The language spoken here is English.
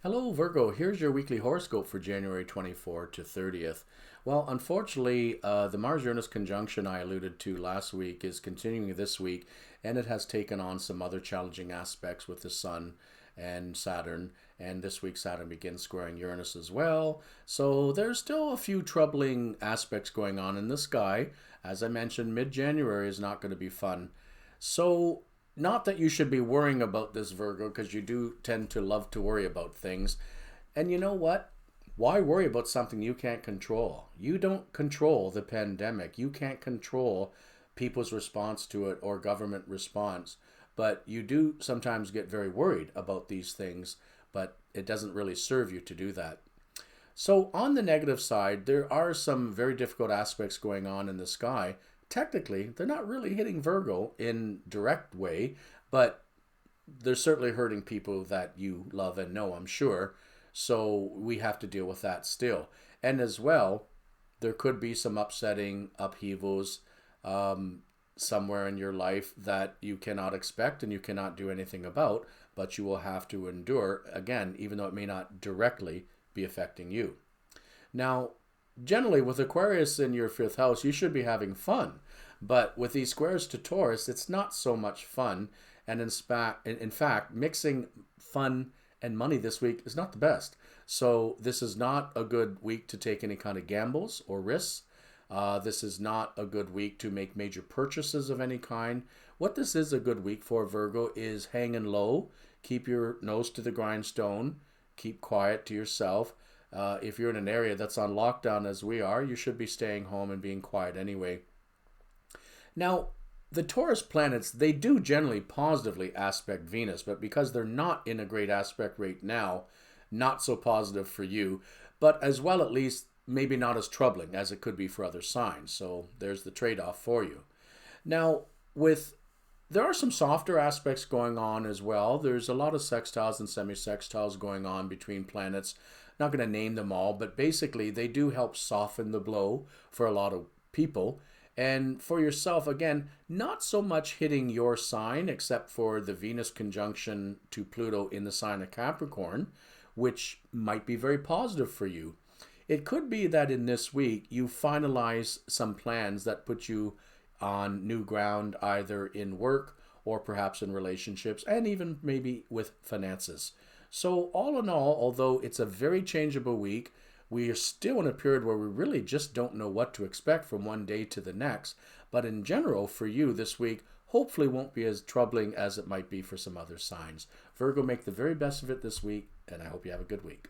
Hello, Virgo. Here's your weekly horoscope for January 24 to 30th. Well, unfortunately, the Mars-Uranus conjunction I alluded to last week is continuing this week, and it has taken on some other challenging aspects with the Sun and Saturn. And this week, Saturn begins squaring Uranus as well. So there's still a few troubling aspects going on in the sky. As I mentioned, mid-January is not going to be fun. So not that you should be worrying about this, Virgo, because you do tend to love to worry about things. And you know what? Why worry about something you can't control? You don't control the pandemic. You can't control people's response to it or government response. But you do sometimes get very worried about these things, but it doesn't really serve you to do that. So on the negative side, there are some very difficult aspects going on in the sky. Technically, they're not really hitting Virgo in direct way, but they're certainly hurting people that you love and know, I'm sure. So we have to deal with that still. And as well, there could be some upsetting upheavals somewhere in your life that you cannot expect and you cannot do anything about, but you will have to endure, again, even though it may not directly be affecting you. Now, generally, with Aquarius in your fifth house, you should be having fun. But with these squares to Taurus, it's not so much fun. And in fact, mixing fun and money this week is not the best. So this is not a good week to take any kind of gambles or risks. This is not a good week to make major purchases of any kind. What this is a good week for, Virgo, is hanging low, keep your nose to the grindstone, keep quiet to yourself. If you're in an area that's on lockdown as we are, you should be staying home and being quiet anyway. Now, the Taurus planets, they do generally positively aspect Venus, but because they're not in a great aspect right now, not so positive for you, but as well, at least, maybe not as troubling as it could be for other signs. So there's the trade-off for you. Now, there are some softer aspects going on as well. There's a lot of sextiles and semi-sextiles going on between planets. Not going to name them all, but basically they do help soften the blow for a lot of people. And for yourself, again, not so much hitting your sign, except for the Venus conjunction to Pluto in the sign of Capricorn, which might be very positive for you. It could be that in this week you finalize some plans that put you on new ground, either in work or perhaps in relationships, and even maybe with finances. So all in all, although it's a very changeable week, we are still in a period where we really just don't know what to expect from one day to the next. But in general, for you this week, hopefully won't be as troubling as it might be for some other signs. Virgo, make the very best of it this week, and I hope you have a good week.